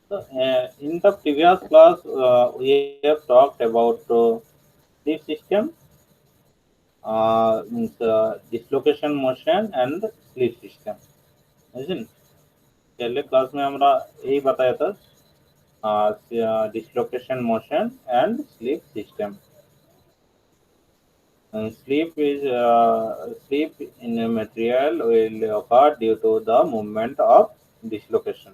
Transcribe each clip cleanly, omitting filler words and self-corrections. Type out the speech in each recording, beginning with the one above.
So, in the previous class, we have talked about sleep system, means dislocation motion and sleep system, isn't it? पहले class में हमरा यही बताया था dislocation motion and sleep system. Sleep in a material will occur due to the movement of dislocation.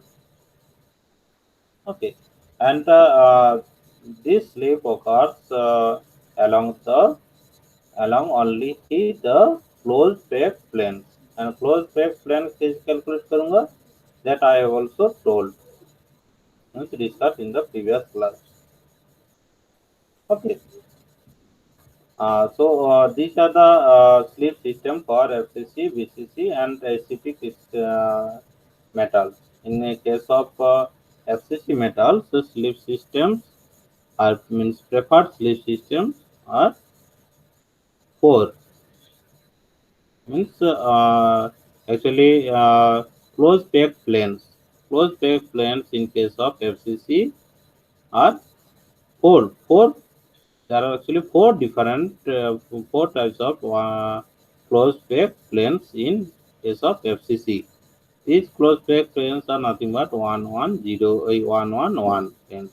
Okay, and this sleep occurs along only the closed back planes. And closed back plane कैसे calculate करूँगा? That I have also told. Means discussed in the previous class. Okay. These are the sleep system for FCC, BCC, and ACP metals. In the case of FCC metals, the sleep systems are means preferred sleep systems are four. Means actually closed back planes. Closed back planes in case of FCC are four. Four. There are actually four types of closed back planes in case of FCC. These closed back planes are nothing but 110 111 planes.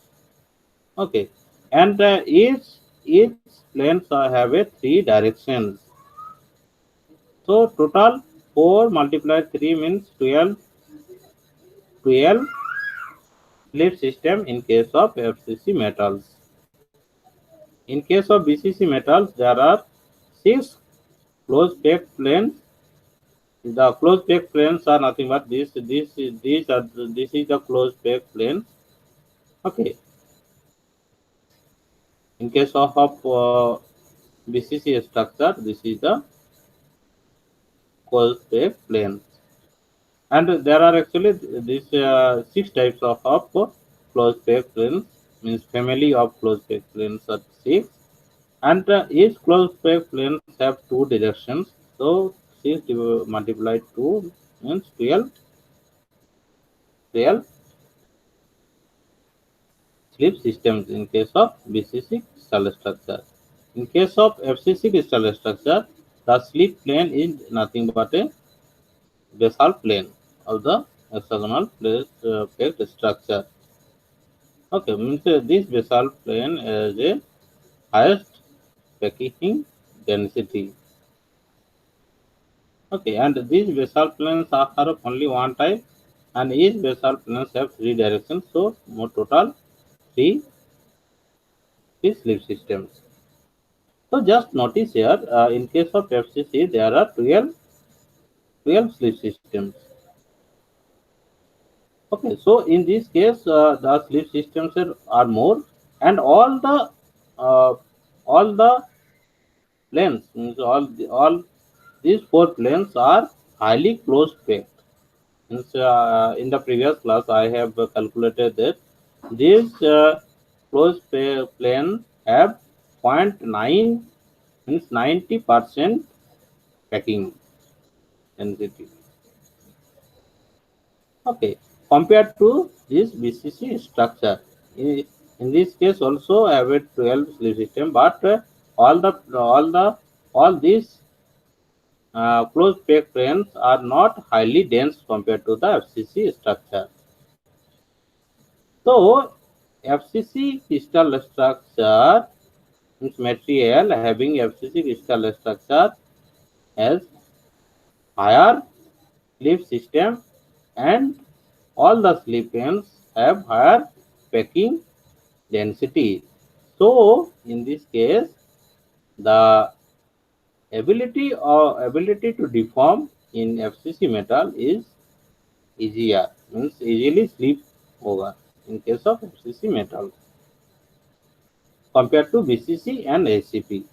Okay, and each planes have a three directions. So total 4 multiplied 3 means 12 sleep system in case of FCC metals. In case of BCC metals, there are 6 closed back planes. The closed back planes are nothing but this is the closed back plane. Okay. In case of BCC structure, this is the closed back plane. And there are actually these 6 types of closed back planes. Means family of closed back planes are 6. And each closed back planes have two directions. So 6 multiplied 2 means 12 sleep systems in case of BCC crystal structure. In case of FCC crystal structure, the sleep plane is nothing but a basal plane of the hexagonal plate structure. Okay, means this basal plane is a highest packing density. Okay, and these basal planes are of only one type, and each basal planes have three directions. So, more total three, three sleep systems. So just notice here, in case of FCC, there are 12 sleep systems. Okay, so in this case, the sleep systems are more, and uh, all the planes, means all these four planes are highly closed packed. Means, in the previous class, I have calculated that these planes have 0.9 means 90% packing density. Okay, compared to this BCC structure. In this case, also I have a 12 sleeve system, but all these closed pack planes are not highly dense compared to the FCC structure. So, FCC crystal structure means material having FCC crystal structure has higher sleeve system, and all the sleeve planes have higher packing density. So, in this case, the ability to deform in FCC metal is easier, means easily slip over in case of FCC metal compared to BCC and ACP.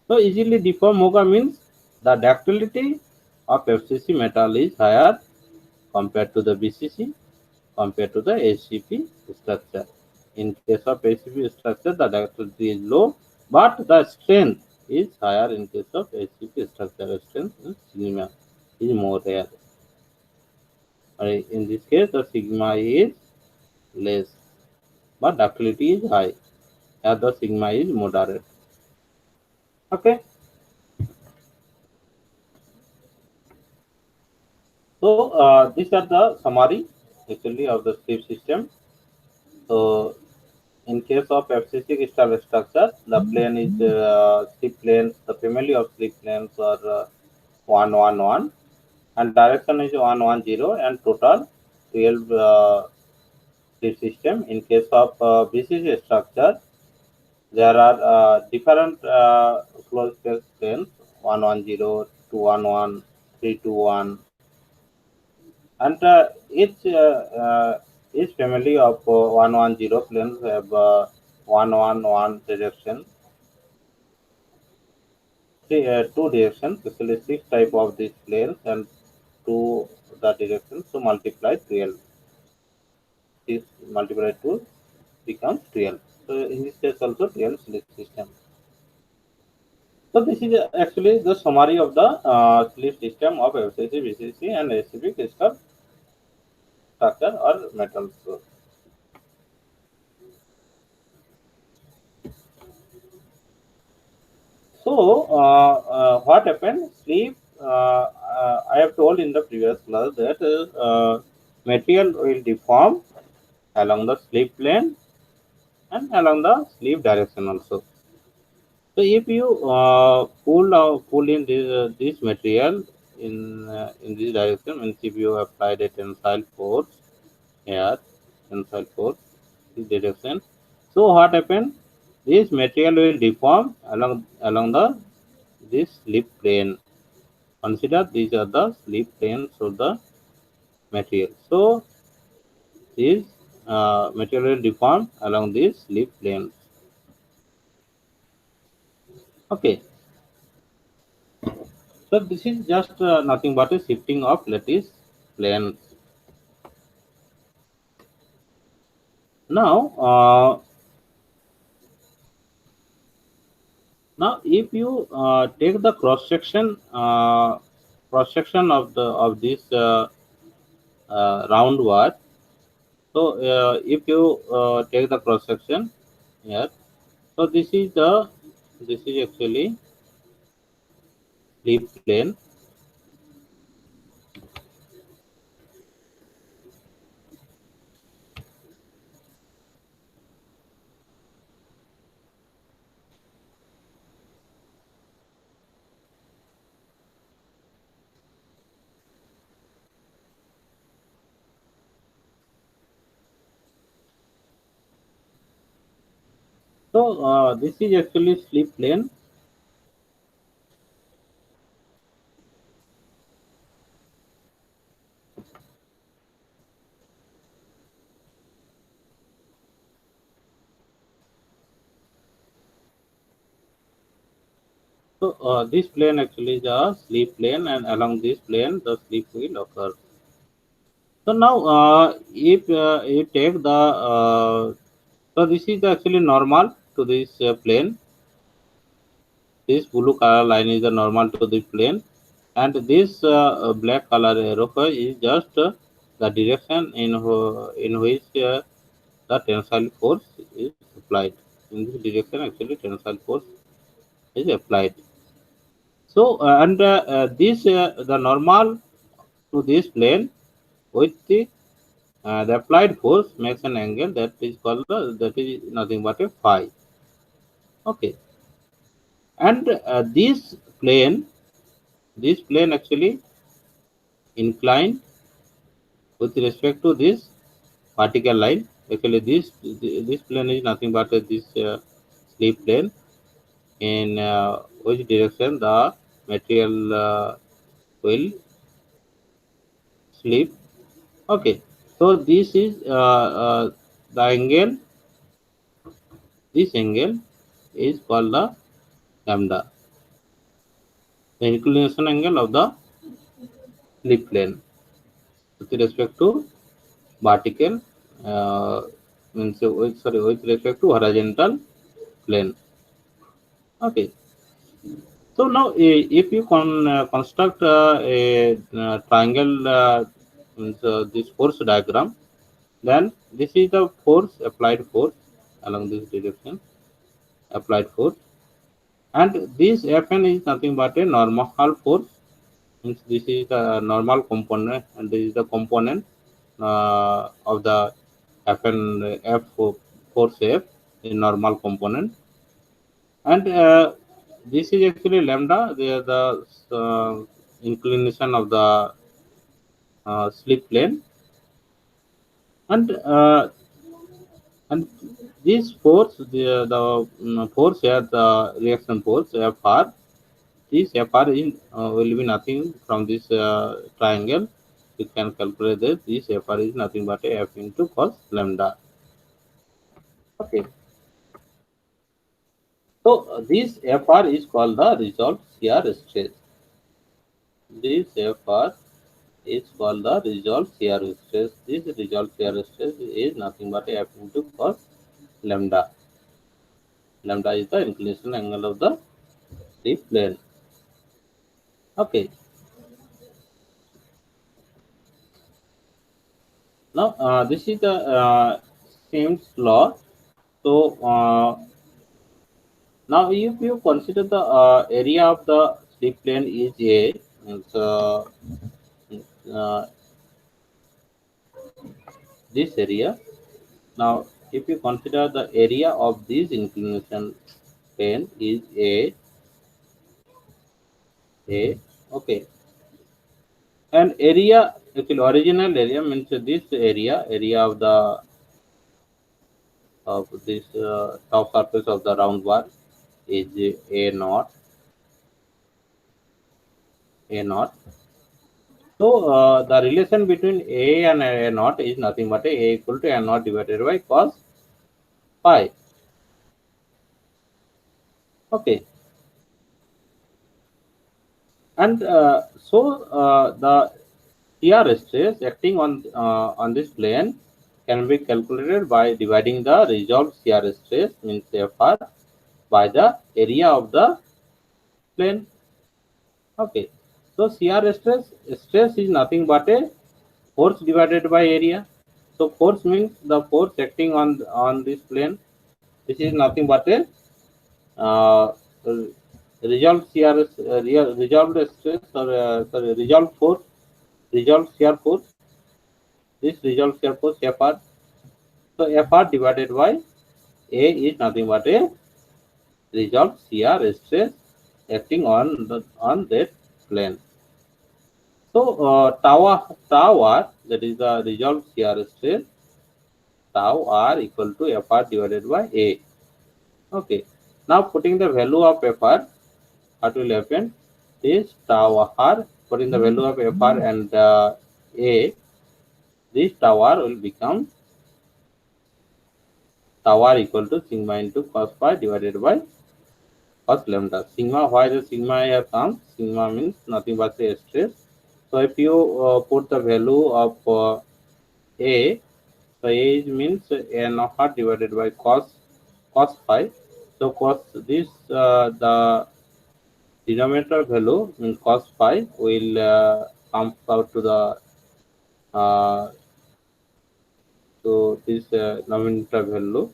So, easily deform hoga means the ductility of FCC metal is higher compared to the BCC, compared to the ACP structure. In case of ACP structure, the ductility is low, but the strength is higher. In case of ACP structure, strength is more rare. In this case, the sigma is less, but ductility is high. Here the sigma is moderate. Okay. So these are the summary actually of the slip system. So in case of FCC crystal structure, the plane is slip planes. The family of slip planes are 111, and direction is 110, and total 12 slip system. In case of BCC structure, there are different closed space planes 110, 211, 321, and each family of 110 planes have 111 direction, two directions, actually six type of these planes, and two the directions, so multiply 12. This multiplied to becomes 12. So in this case also 12 slip system. So this is actually the summary of the slip system of FCC, VCC, and SCP crystal structure or metals. So, what happened? Sleep. I have told in the previous class that material will deform along the sleep plane and along the sleep direction also. So, if you pull in this material in this direction, means if you applied a tensile force here, tensile force this direction. So, what happened? This material will deform along the this slip plane. Consider these are the slip planes of the material. So these material deformed along these slip planes. Okay, so this is just nothing but a shifting of lattice planes. Now, now if you take the cross section of the of this round word. So if you take the cross section here, so this is actually slip plane. So this is actually slip plane. So this plane actually is a slip plane, and along this plane the slip will occur. So now if you take the so this is actually normal to this plane. This blue color line is the normal to the plane, and this black color arrow is just the direction in which the tensile force is applied. In this direction, actually tensile force is applied. So and this the normal to this plane with the applied force makes an angle that is called that is nothing but a phi. Okay, and this plane actually inclined with respect to this vertical line. Actually, this plane is nothing but this slip plane in which direction the material will slip. Okay, so this is the angle. This angle is called the lambda, the inclination angle of the slip plane with respect to vertical means with respect to horizontal plane. Okay, so now if you construct a triangle means this force diagram. Then this is the force, applied force along this direction, applied force, and this Fn is nothing but a normal force. Means this is the normal component, and this is the component of the Fn F force F, a normal component, and this is actually lambda, the inclination of the slip plane, and and this force, the force here, the reaction force Fr, this Fr is, will be nothing from this triangle. You can calculate that this Fr is nothing but a F into cos lambda. Okay, so this Fr is called the resolved shear stress. This Fr is called the resolved shear stress. This resolved shear stress is nothing but F into cos lambda. Lambda is the inclination angle of the plane. Okay. Now this is the Sims law. So now if you consider the area of the slip plane is A, and uh, this area. Now if you consider the area of this inclination plane is A, okay, and area, actually original area means this area of this top surface of the round bar is A naught. So the relation between A and A naught is nothing but A equal to A naught divided by cos phi. Okay, and the shear stress acting on this plane can be calculated by dividing the resolved shear stress, means Fr, by the area of the plane. Okay, so shear stress is nothing but a force divided by area. So force means the force acting on this plane. This is nothing but a uh, resolved shear, resolved stress, or sorry, resolved shear force. This resolved shear force Fr. So Fr divided by A is nothing but a resolved shear stress acting on that plane. So tau r, that is the resolved shear stress, tau r equal to Fr divided by A. Okay. Now putting the value of Fr, what will happen? This tau r, putting the value of Fr and A, this tau r will become tau r equal to sigma into cos phi divided by cos lambda. Sigma, why the sigma here comes? Sigma means nothing but the stress. So if you put the value of A, so A means A naught divided by cos phi. So cos this the denominator value in cos phi will come out to the uh, to this denominator value.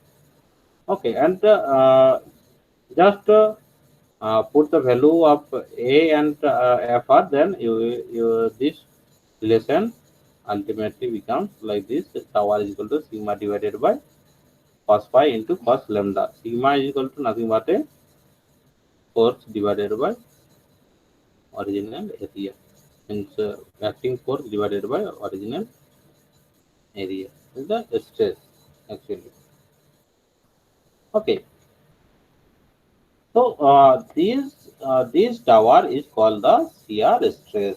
Okay, and just put the value of A and Fr, then you this relation ultimately becomes like this: tau r is equal to sigma divided by cos phi into cos lambda. Sigma is equal to nothing but a force divided by original area. Means acting force divided by original area is the stress actually. Okay, so this tower is called the shear stress,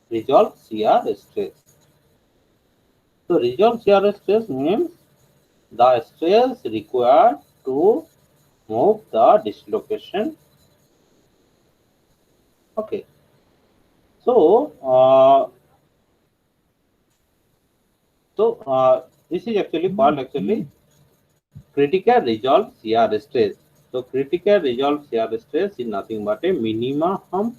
resolved shear stress. So resolved shear stress means the stress required to move the dislocation. Okay, so this is actually called critical resolved shear stress. So critical resolved shear stress is nothing but a minimum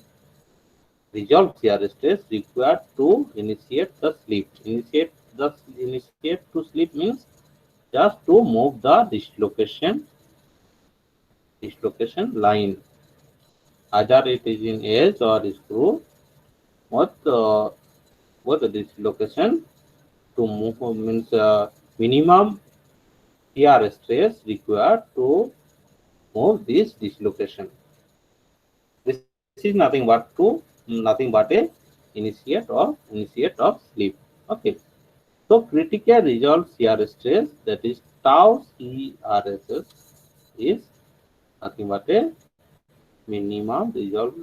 resolve shear stress required to initiate the slip. Initiate to slip means just to move the dislocation line, either it is in edge or screw. What the dislocation to move means minimum shear stress required to move this dislocation. This is nothing but a initiate of slip. Okay. So critical resolve shear stress, that is tau CRSS, is nothing but a minimum resolve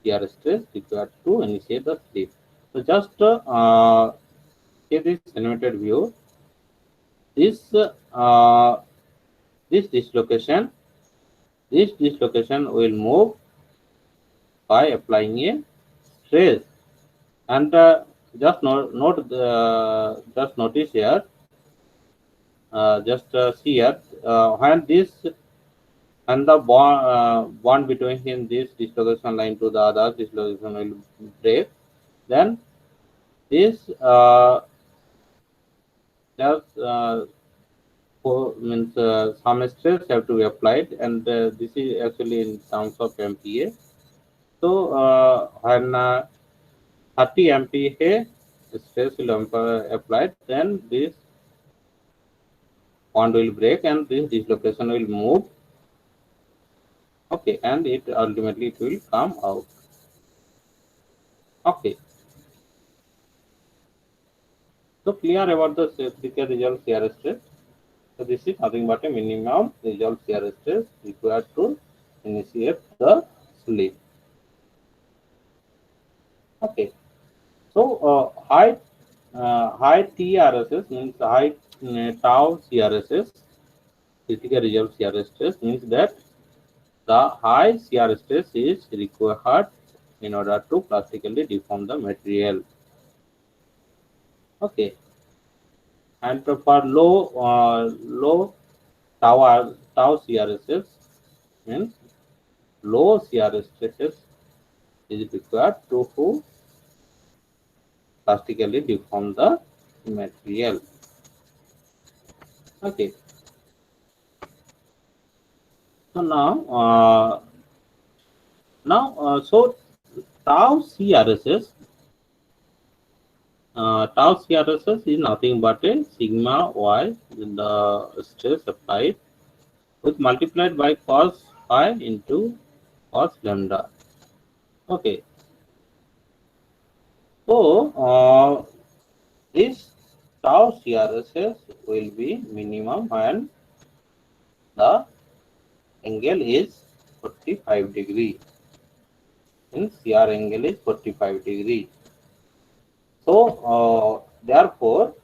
shear stress required to initiate the slip. So just see this animated view. This this dislocation this dislocation will move by applying a stress. And just notice here, just see here, when this and the bond between this dislocation line to the other dislocation will break, then this just means some stress have to be applied, and this is actually in terms of MPa. So when 30 MPa stress will applied, then this bond will break and this dislocation will move. Okay, and it ultimately it will come out. Okay, so clear about the critical resolve shear stress. So this is nothing but a minimum resolve shear stress required to initiate the slip. Okay, so high TRSS means high tau CRSS, critical resolve shear stress, means that the high shear stress is required in order to plastically deform the material. Okay, and for low tau CRSS means low shear stresses is required to plastically deform the material. Okay, so so tau CRSS tau CRSS is nothing but a sigma y, the stress applied, with multiplied by cos phi into cos lambda. Okay, so this tau CRSS will be minimum when the angle is 45 degree. Means CR angle is 45 degree. So therefore,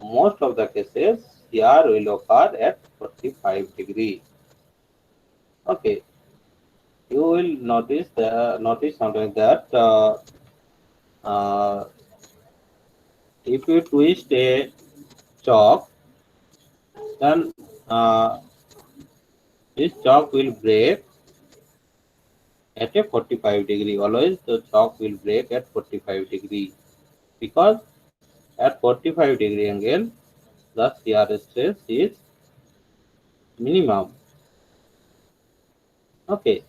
most of the cases CR will occur at 45 degree. Okay, you will notice something that uh, if you twist a chalk, then this chalk will break at a 45 degree. Always the chalk will break at 45 degree, because at 45 degree angle the shear stress is minimum. Okay,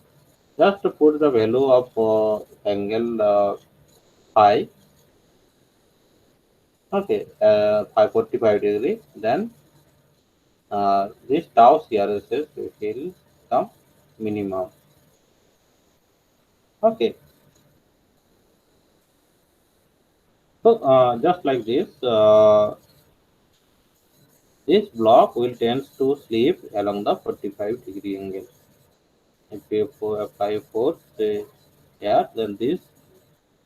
just to put the value of angle phi. Okay, 45 degree, then this tau CRSS will come minimum. Okay, so just like this, this block will tend to slip along the 45 degree angle. If you apply force here, then this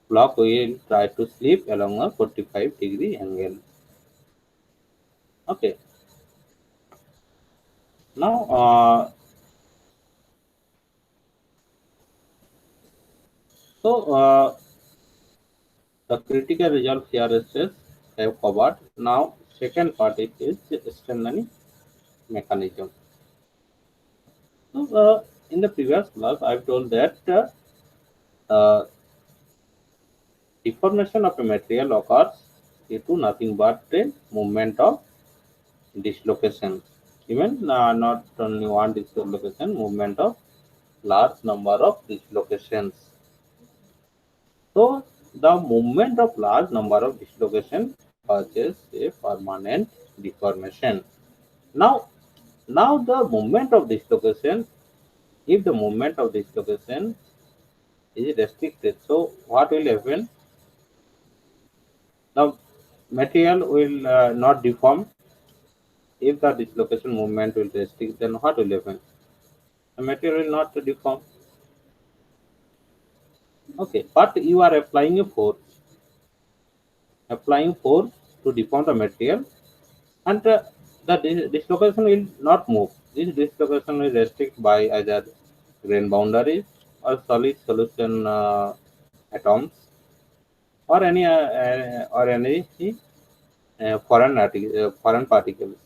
block will try to slip along a 45 degree angle. Okay, now the critical resolve shear stress have covered. Now second part is strengthening mechanism. So in the previous class, I've told that uh, Deformation of a material occurs due to nothing but a movement of dislocation. Even not only one dislocation, movement of large number of dislocations. So the movement of large number of dislocation causes a permanent deformation. Now, now the movement of dislocation, if the movement of dislocation is restricted, so what will happen? The material will not deform. If the dislocation movement will restrict, then what will happen? The material will not deform. Okay, but you are applying force to deform the material, and the dislocation will not move. This dislocation is restricted by either grain boundaries or solid solution atoms or any foreign particles.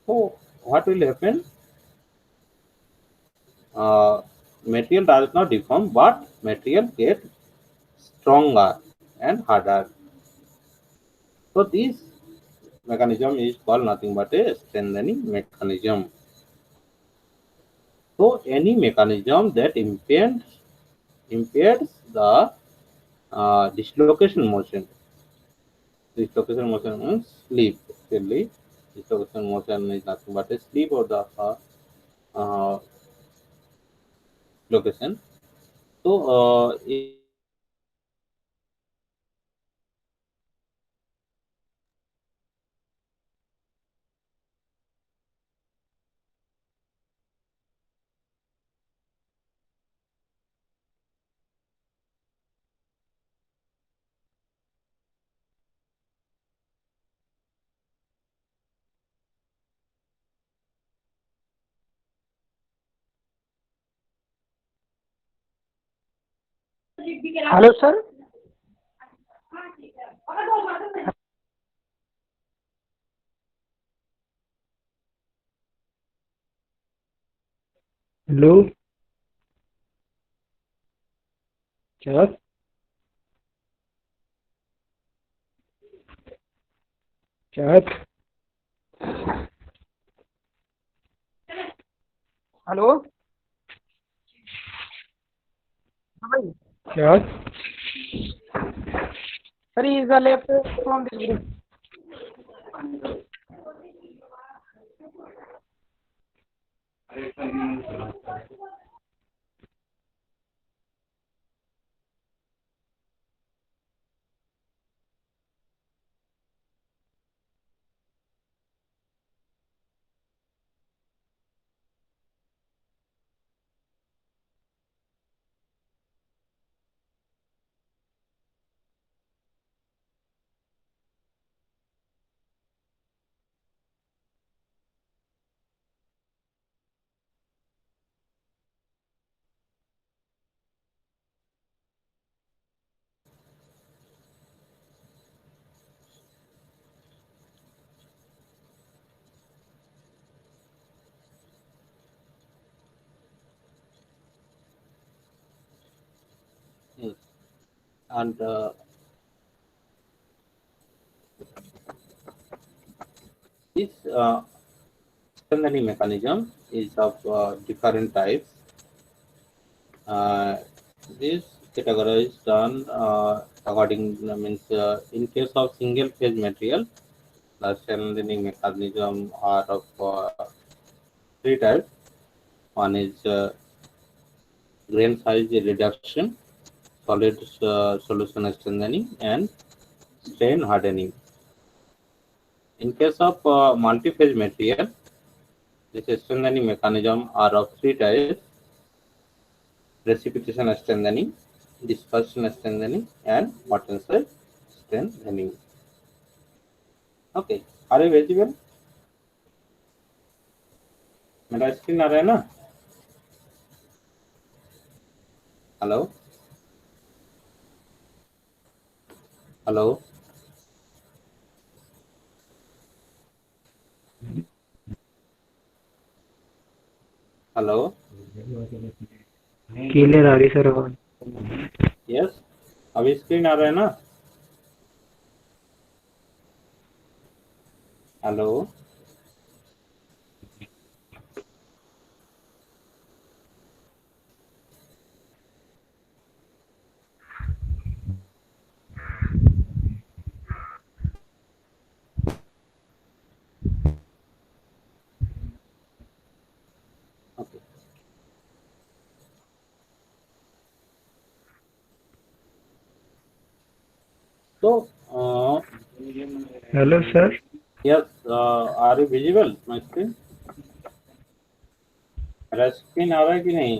So what will happen? Uh, Material does not deform, but material gets stronger and harder. So this mechanism is called nothing but a strengthening mechanism. So any mechanism that impairs the dislocation motion. Dislocation motion means sleep. Actually, dislocation motion is nothing but a sleep of the uh, location. So if hello sir. Hello. क्या? क्या? Hello. हाँ भाई। क्या? Sir is the left from this group. and this strengthening mechanism is of different types. Uh, this categorized done according means in case of single phase material, the strengthening mechanism are of three types. One is grain size reduction, solid solution strengthening, and strain hardening. In case of multi-phase material, this strengthening mechanism are of three types: precipitation strengthening, dispersion strengthening, and potential strengthening. Okay, are you visible? मेरा screen आ रहा है ना? Hello hello hello clear आ रही sir आवाज। अभी screen आ रहा है ना? हेलो। ओके। तो Hello, sir. Yes, are you visible my screen? मेरा स्क्रीन आ रहा है कि नहीं?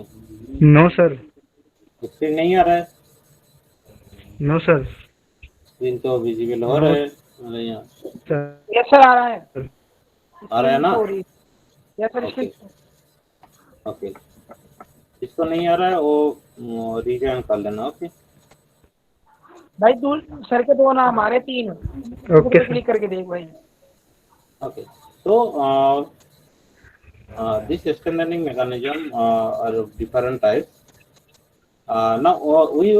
No, sir. स्क्रीन नहीं आ रहा है? No, sir. स्क्रीन तो विजिबल हो No, रहा है मेरे यहाँ। sir. यस सर, आ रहा है। आ रहा है ना? हो रही है। Yes sir, okay screen. Okay. जिसको नहीं आ रहा है वो रीजॉइन कर लेना। ओके भाई तू सर के दो नाम आ रहे, तीन Okay, sir. क्लिक करके देख भाई। ओके। तो this extending mechanism are of different types. Now we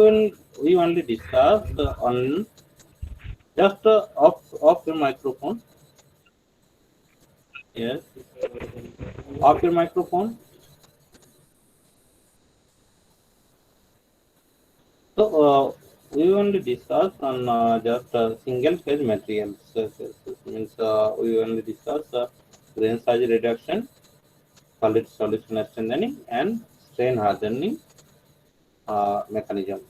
only discuss on just off your microphone. Yes, off your microphone. So we only discuss on just single phase materials. Means we only discuss grain size reduction, solid solution extending, and strain hardening mechanism.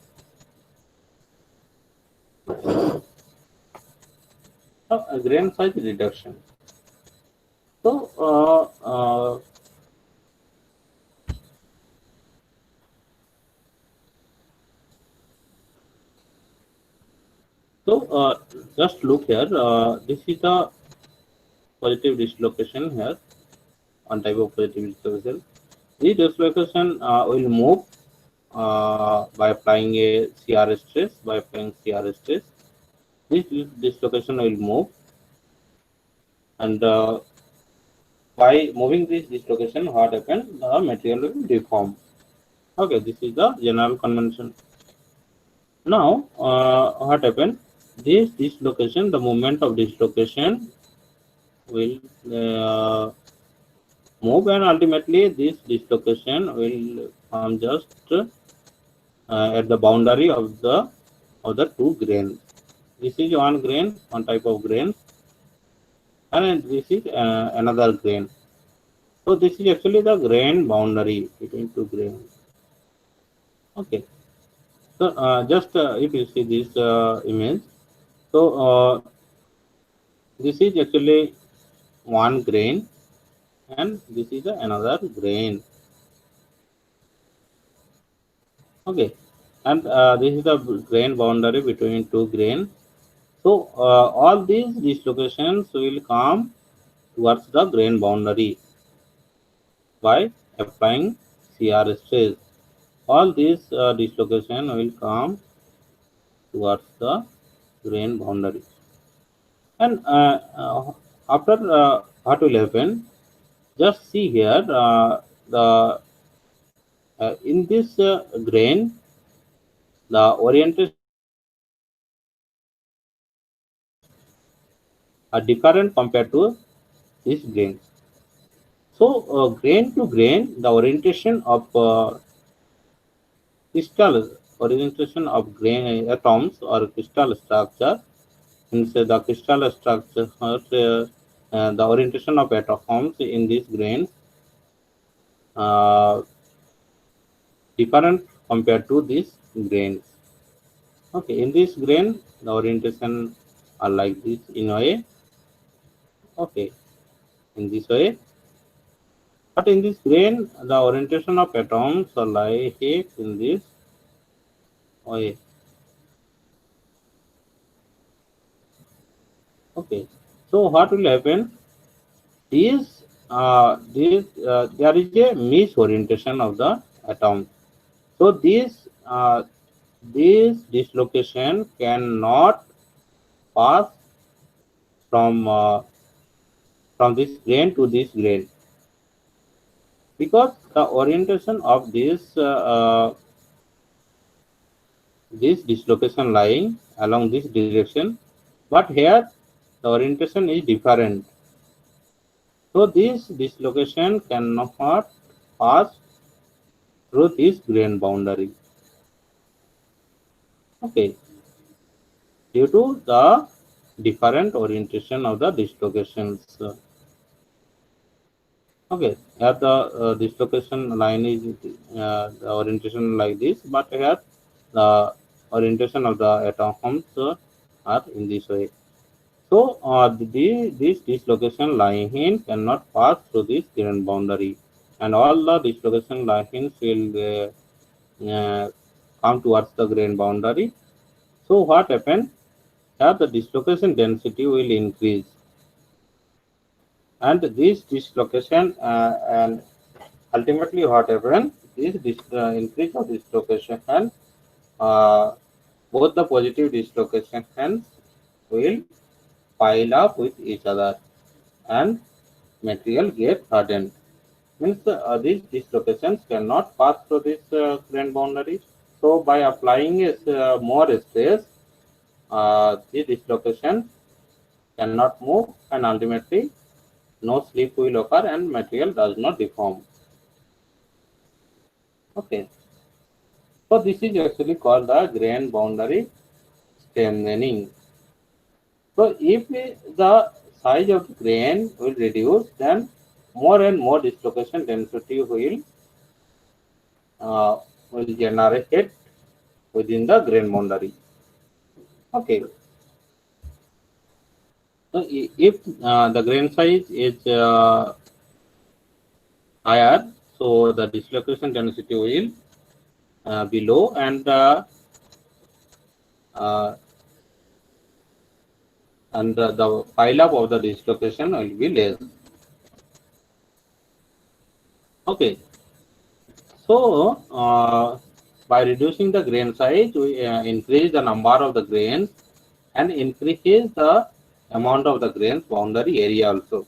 Grain size reduction. So, just look here. This is the positive dislocation here. On type of positive dislocation. This dislocation will move by applying a CR stress. By applying CR stress, this dislocation will move, and by moving this dislocation, what happens? The material will deform. Okay, this is the general convention. Now, what happened? This dislocation, the moment of dislocation will move, and ultimately this dislocation will just at the boundary of the two grains. This is one grain, one type of grain, and this is another grain. So this is actually the grain boundary between two grains. Okay. So just if you see this image, so this is actually one grain, and this is another grain. Okay, and this is the grain boundary between two grains. So all these dislocations will come towards the grain boundary by applying CR stress. All these dislocation will come towards the grain boundary, and after what will happen? Just see here the in this grain, the orientation are different compared to this grain. So grain to grain, the crystal orientation of grain atoms or crystal structure, means the crystal structure, the orientation of atoms in these grains uh, different compared to these grains. Okay, in this grain, the orientation are like this in a way. Okay, in this way. But in this grain, the orientation of atoms are like in this way. Okay, so what will happen? There is a misorientation of the atom. So this dislocation cannot pass from this grain to this grain, because the orientation of this dislocation lying along this direction, but here the orientation is different. So this dislocation cannot pass through this grain boundary. Okay, due to the different orientation of the dislocations. Okay, here the dislocation line is the orientation like this, but here the orientation of the atoms are in this way. So this dislocation line cannot pass through this grain boundary, and all the dislocation lines will come towards the grain boundary. So what happens? Here the dislocation density will increase, and this dislocation and ultimately what happens? This increase of dislocation and uh, both the positive dislocations will pile up with each other and material get hardened. Means these dislocations cannot pass through this grain boundary. So by applying more stress, the dislocation cannot move, and ultimately no slip will occur and material does not deform. Okay, so this is actually called the grain boundary strengthening. So if the size of the grain will reduce, then more and more dislocation density will generate within the grain boundary. Okay, so if the grain size is higher, so the dislocation density will be low, uh, and the pile up of the dislocation will be less. Okay, so by reducing the grain size, we increase the number of the grains and increases the amount of the grains boundary area also.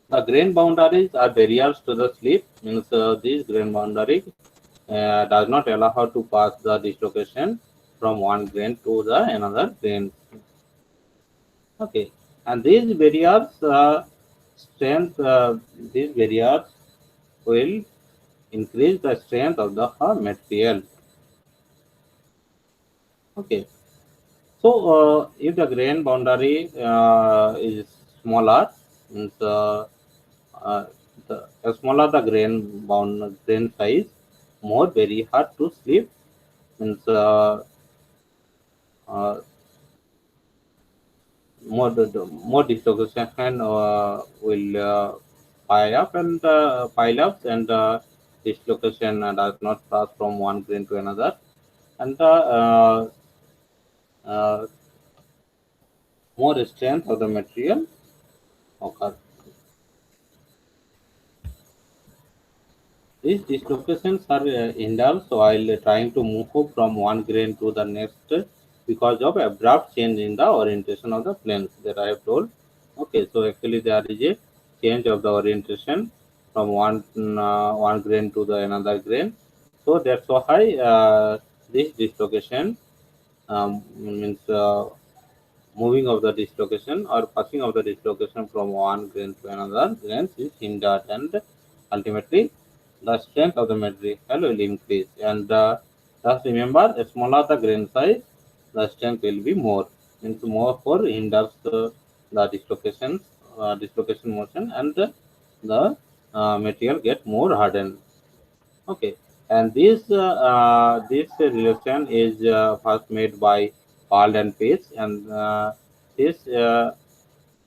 The grain boundaries are barriers to the slip, means this grain boundary does not allow her to pass the dislocation from one grain to the another grain. Okay, and these barriers strength these barriers will increase the strength of the material. Okay, so if the grain boundary is smaller, means uh, the smaller the grain size, more very hard to slip, means uh, more dislocation will pile up, and dislocation does not pass from one grain to another, and the uh, more strength of the material occur. These dislocations are indulged while trying to move from one grain to the next because of abrupt change in the orientation of the planes that I have told. Okay, so actually there is a change of the orientation from one grain to the another grain. So that's why this dislocation means moving of the dislocation or passing of the dislocation from one grain to another grain is hindered, and ultimately the strength of the material will increase. And just remember, the smaller the grain size, the strength will be more. Means more for hinders the dislocation motion, and the material get more hardened. Okay, and this relation is first made by Paul and Pace, and this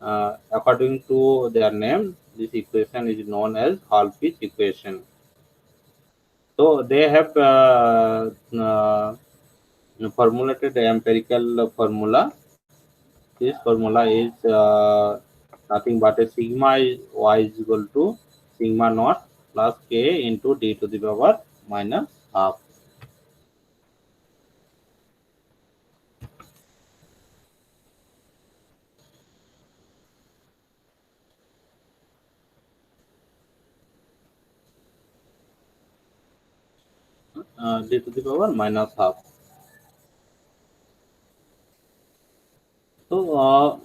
according to their name, this equation is known as Hall-Fish equation. So they have formulated the empirical formula. This formula is nothing but a sigma is y is equal to sigma naught plus k into d to the power minus half. D to the power minus half. So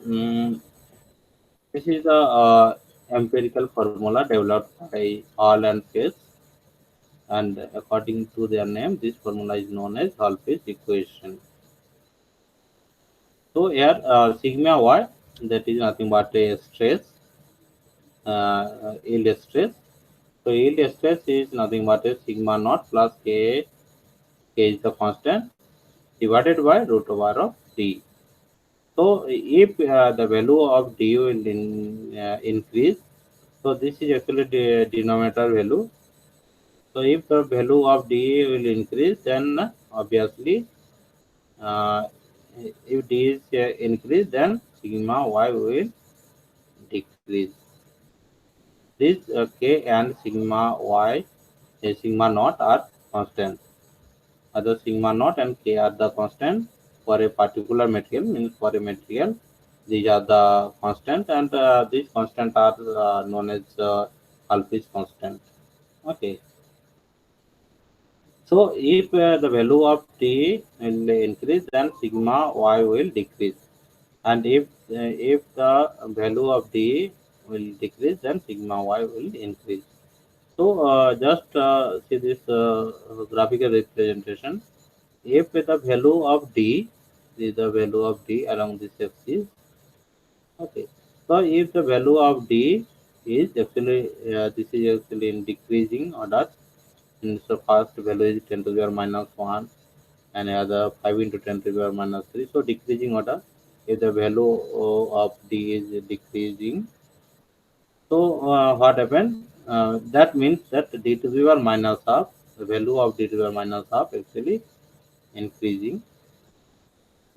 this is a empirical formula developed by Hall and Pace, and according to their name, this formula is known as Hall-Pace equation. So here sigma y, that is nothing but a stress, yield stress. So yield stress is nothing but a sigma naught plus k. K is the constant divided by root over of d. So if the value of d will increase, so this is actually the denominator value. So if the value of d will increase, then obviously uh, if d is increased, then sigma y will decrease. This k and sigma y, sigma naught are constant. Other sigma naught and k are the constant for a particular material. Means for a material, these are the constant, and these constant are known as Alphy's constant. Okay. So if the value of t will increase, then sigma y will decrease, and if the value of d will decrease, then sigma y will increase. So just see this graphical representation. If the value of d is the value of d along this axis, okay. So if the value of d is actually this is actually in decreasing order. And so first value is 10 to the power minus 1, and other 5 into 10 to the power minus 3. So decreasing order, if the value of d is decreasing, so what happened? That means that d to the power minus half, the value of d to the power minus half actually increasing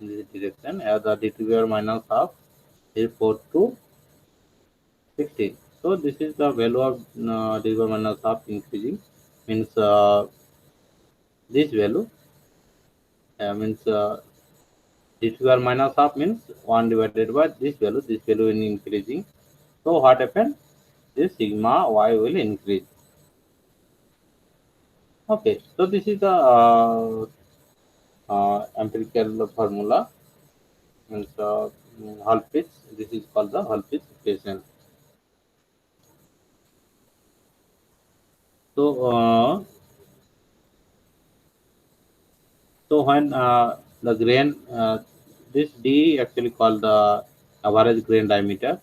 in this direction, as the d to the power minus half is 4 to 16. So this is the value of d to the power minus half increasing, means this value means d to the power minus half means 1 divided by this value is increasing. So what happened? This sigma y will increase. Okay, so this is the empirical formula, means Hall-Fish. This is called the Hall-Fish equation. So so when the grain, this d actually called the average grain diameter.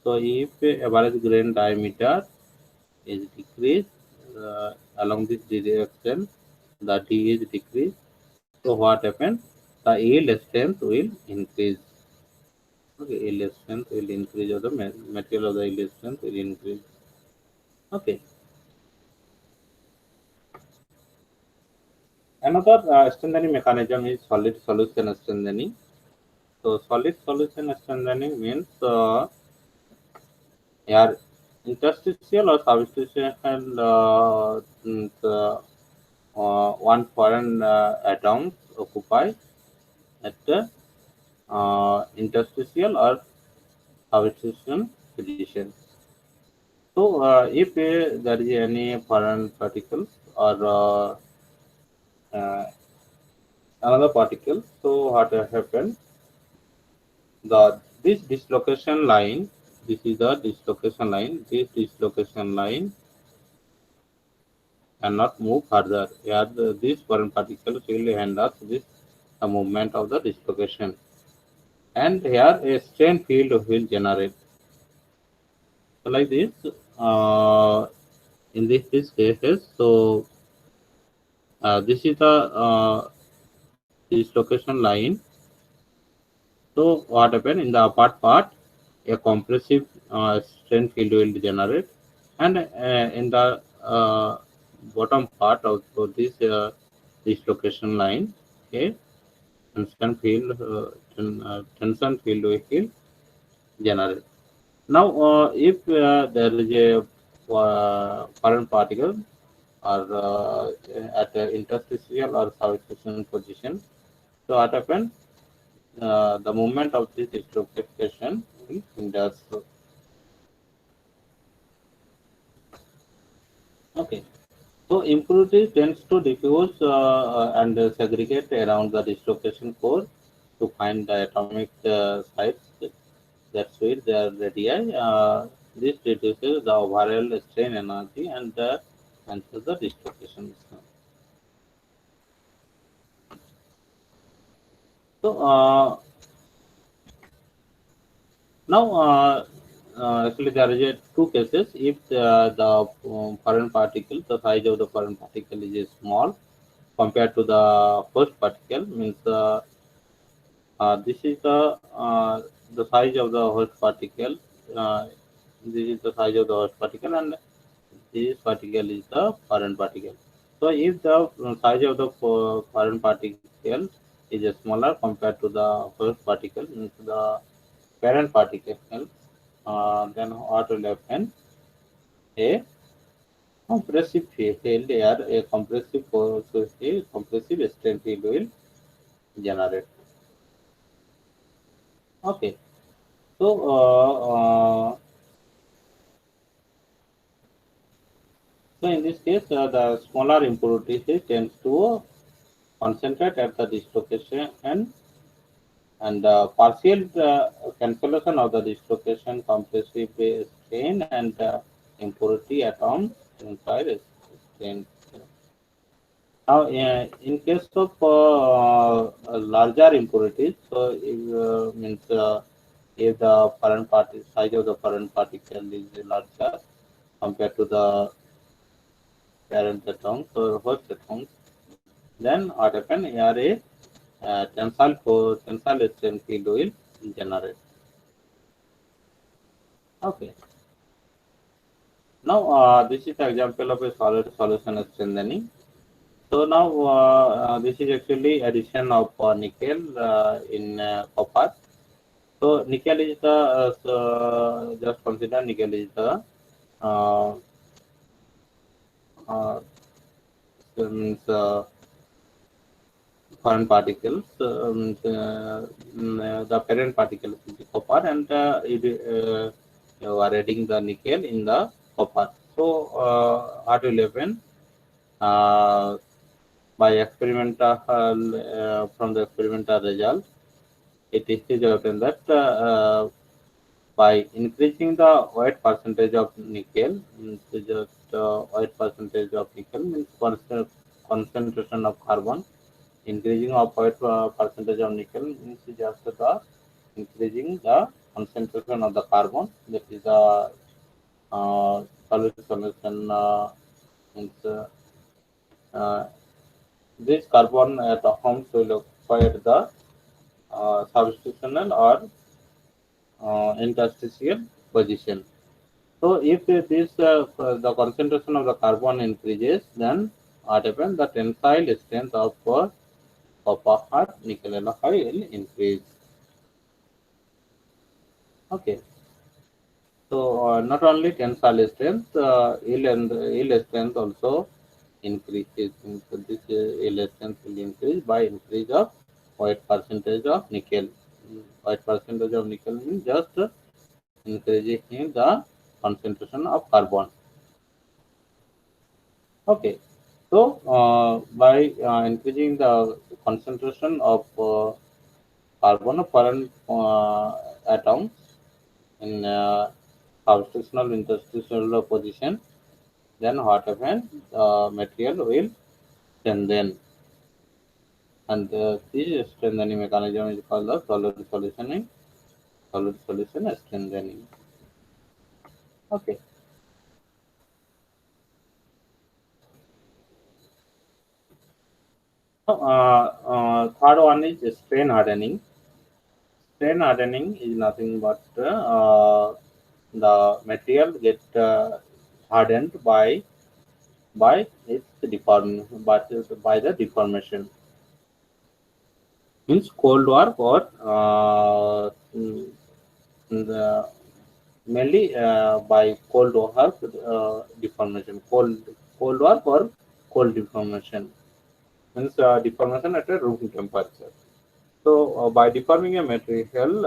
So if average grain diameter is decreased along this direction, the d is decreased. So what happens? The yield strength will increase. Okay, yield strength will increase, or the material of the yield strength will increase. Okay. Another strengthening mechanism is solid solution strengthening. So solid solution strengthening means your interstitial or substitutional one foreign atoms occupy at the interstitial or substitution position. So if there is any foreign particles or another particle, so what happens? The this dislocation line, this is the dislocation line. This dislocation line cannot move further. Here, these foreign particles will handle this the movement of the dislocation, and here a strain field will generate. So like this, uh, in this cases, so this is the dislocation line. So what happened in the apart part, a compressive strain field will generate, and in the bottom part of this dislocation line, okay, tension field will generate. Now, if there is a foreign particle or at the interstitial or substitution position, so what happens? The movement of this dislocation will hinder. Okay. So impurity tends to diffuse and segregate around the dislocation core. to find the atomic sites that suit their radii. This reduces the overall strain energy and enhances the dislocation. So now, actually, there is two cases. If the foreign particle, the size of the foreign particle is small compared to the host particle, means this is the size of the host particle. Uh, this is the size of the host particle, and this particle is the foreign particle. So, if the size of the foreign particle is smaller compared to the host particle, means the parent particle, then what will happen? A compressive field or a compressive force, a compressive strain field will generate. Okay. So, so in this case, the smaller impurities tends to concentrate at the dislocation and partial cancellation of the dislocation, compressive strain, and impurity atoms inside strain. Now, in case of larger impurities, so it means if the foreign particle size of the foreign particle is larger compared to the parent atoms or host atoms, then what happen? Here a tensile strain field will generate. Okay. Now, this is an example of a solid solution strengthening. So now this is actually addition of nickel in copper. So nickel is the so just consider nickel is the uh, uh, means foreign particles. The parent particles is the copper, and you are adding the nickel in the copper. So what will happen? Uh, by experimental from the experimental result, it is written that by increasing the weight percentage of nickel, means just weight percentage of nickel means concentration of carbon. Increasing of weight percentage of nickel means just the increasing the concentration of the carbon. That is the solution means uh, this carbon atoms will acquire the substitutional or interstitial position. So if this the concentration of the carbon increases, then what happens? The tensile strength of copper nickel alloy will increase. Okay. So not only tensile strength, yield strength also increases. So this yield strength will increase by increase of weight percentage of nickel. Weight percentage of nickel means just increasing the concentration of carbon. Okay. So by increasing the concentration of carbon foreign atoms in substitutional interstitial position, then what happens? The material will strengthen, and this strengthening mechanism is called the solid solution strengthening. Okay. So, third one is strain hardening. Strain hardening is nothing but the material get hardened by its deform, but by the deformation. Means cold work or the, mainly by cold work deformation. Cold work or cold deformation means deformation at a room temperature. So by deforming the material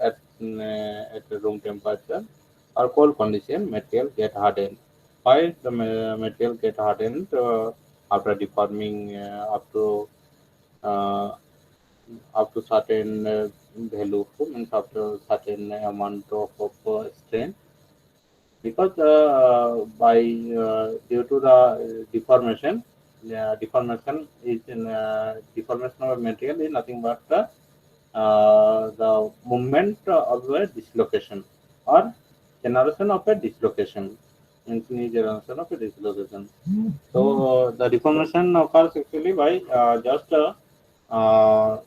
at the room temperature or cold condition, material get hardened. Why the material get hardened after deforming up to uh, up to certain value, means up to certain amount of strain, because by due to the deformation, deformation of a material is nothing but the movement of a dislocation or generation of a dislocation, means new generation of a dislocation. So the deformation occurs actually by just uh,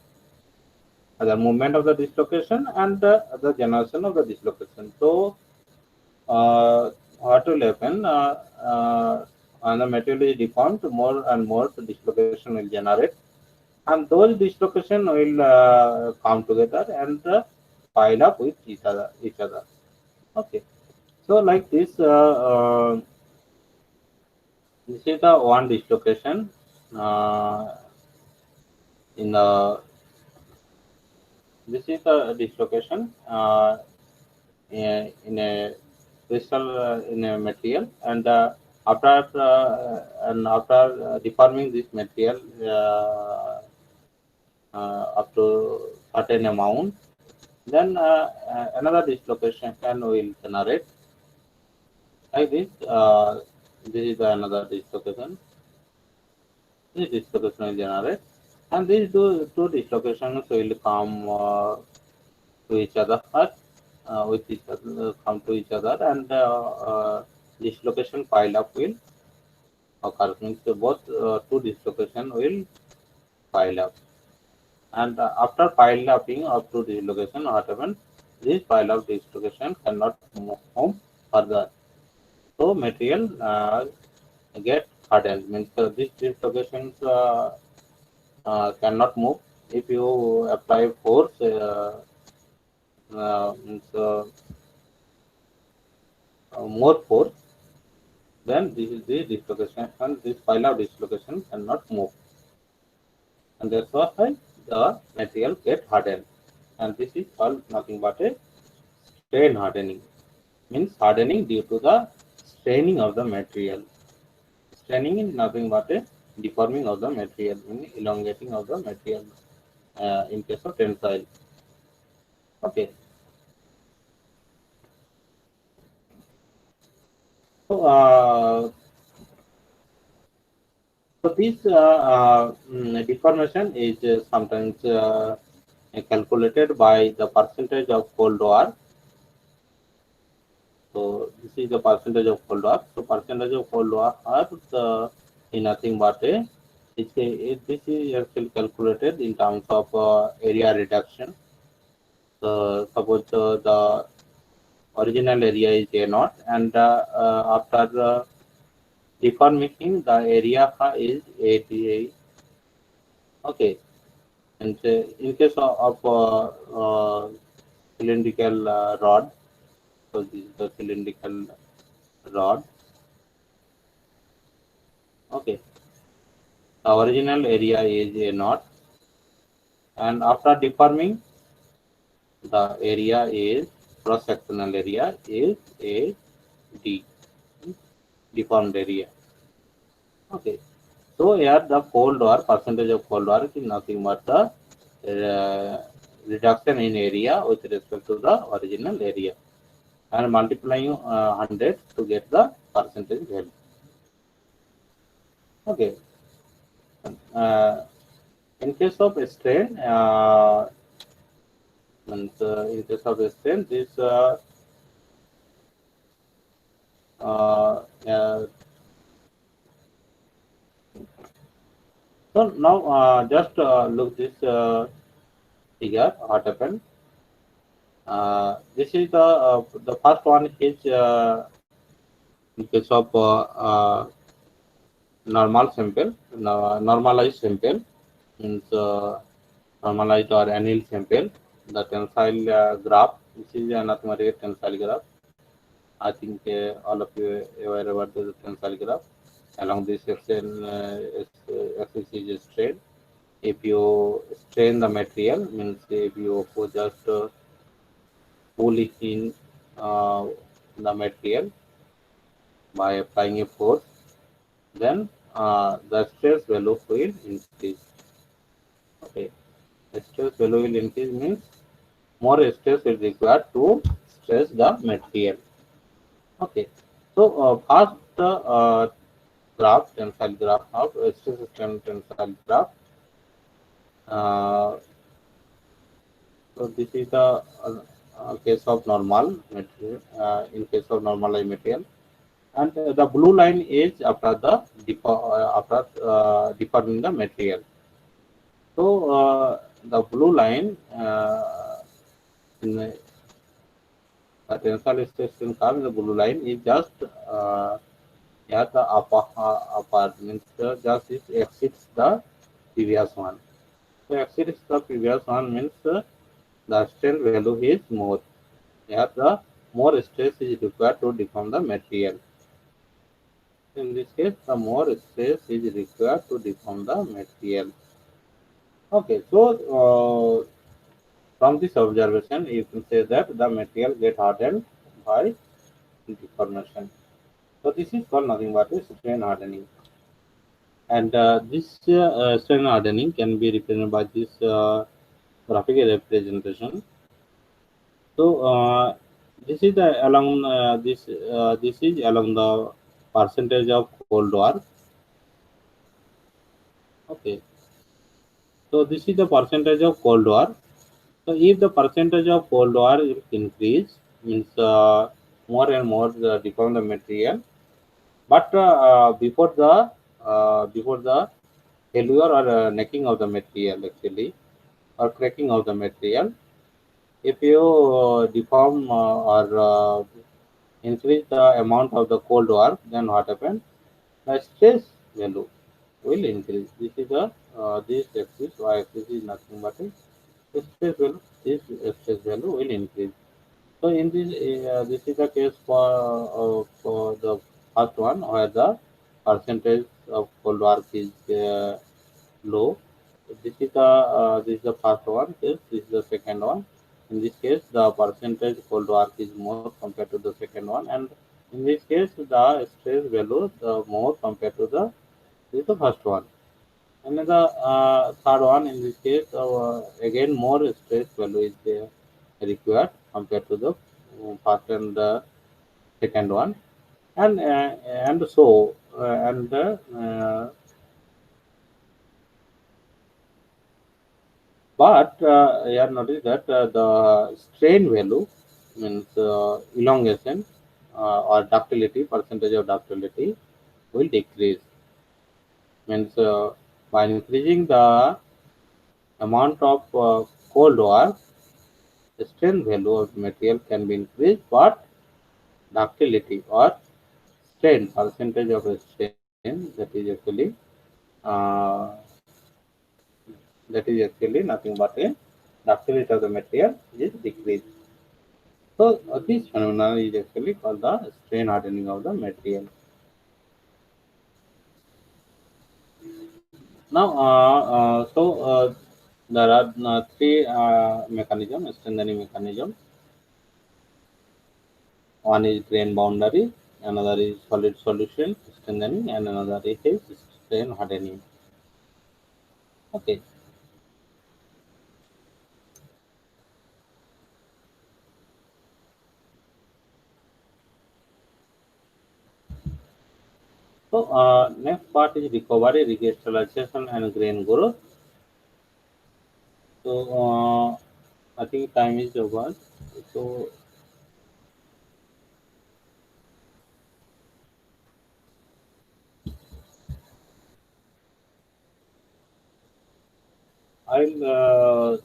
the movement of the dislocation and the generation of the dislocation. So what will happen when the material is deformed, more and more dislocation will generate, and those dislocation will come together and pile up with each other. Okay, so like this is the one dislocation uh, in the this is the dislocation in a crystal in a material, and after deforming this material up to certain amount, then another dislocation can will generate like this. This is another dislocation. This dislocation will generate, and these two dislocations will come to each other, with each other, come to each other, and dislocation pile up will occur. Means both two dislocation will pile up, and after pile upping of two dislocation, what happens? This pile up dislocation cannot move further, so material get hardened. Means these dislocations cannot move. If you apply force, means more force, then this is the dislocation, and this pile of dislocation cannot move, and that's why the material get hardened, and this is called nothing but a strain hardening. Means hardening due to the straining of the material. Straining is nothing but a deforming of the material, meaning elongating of the material in case of tensile. Okay. So, this deformation is sometimes calculated by the percentage of cold war. So this is the percentage of cold war. So percentage of cold war is nothing but this is actually calculated in terms of area reduction. So suppose the original area is A naught, and after deforming, the area is A. Okay, and in case of cylindrical rod, so this is the cylindrical rod. Okay, the original area is A naught, and after deforming, the area is cross sectional area is A D, deformed area. Okay, so here the cold war, percentage of cold war is nothing but the reduction in area with respect to the original area, and multiplying 100 to get the percentage value. Okay, uh, in case of strain, in case of strain, this uh, uh, so now just look this figure. What happened? This is the first one is in case of normal sample, normalized sample, means normalized or annual sample. The tensile graph. This is a mathematical tensile graph. I think all of you are aware about the tensile graph. Along this section, axis is strain. If you strain the material, means if you just pull it in the material by applying a force, then the stress value will increase. Okay, stress value will increase means more stress is required to stress the material. Okay, so first graph, tensile graph of stress strain tensile graph. Uh, so this is the case of normal material. In case of normalized material, and the blue line is after the deforming the material. So the blue line in the tensile stress curve, the blue line is just at the upper means just it exceeds the previous one. So exceeds the previous one means the strain value is more. Here the more stress is required to deform the material. In this case, the more stress is required to deform the material. Okay, so from this observation, you can say that the material get hardened by deformation. So this is called nothing but a strain hardening. And this strain hardening can be represented by this graphical representation. So this is the along this is along the percentage of cold work. Okay, so this is the percentage of cold war. So if the percentage of cold war is increase, means more and more deform the material. But before the failure or necking of the material actually or cracking of the material, if you deform or increase the amount of the cold war, then what happens? The stress value will increase. This is the this axis y axis is nothing but a stress value. This stress value will increase. So in this this is the case for the first one where the percentage of cold work is low. This is the first one. Yes, this is the second one. In this case, the percentage cold work is more compared to the second one, and in this case, the stress value the more compared to the this is the first one. And then the third one in this case, again more stress value is required compared to the first and the second one, and so and but you have noticed that the strain value means elongation or ductility percentage of ductility will decrease. Means by increasing the amount of cold work, the strain value of material can be increased, but ductility or strain percentage of a strain uh, that is actually nothing but a ductility of the material is decreased. So this phenomenon is actually called the strain hardening of the material. Now, there are three mechanisms, strengthening mechanism. One is grain boundary, another is solid solution strengthening, and another is strain hardening. Okay. So next part is recovery, recrystallization, and grain growth. So I think time is over. So I'll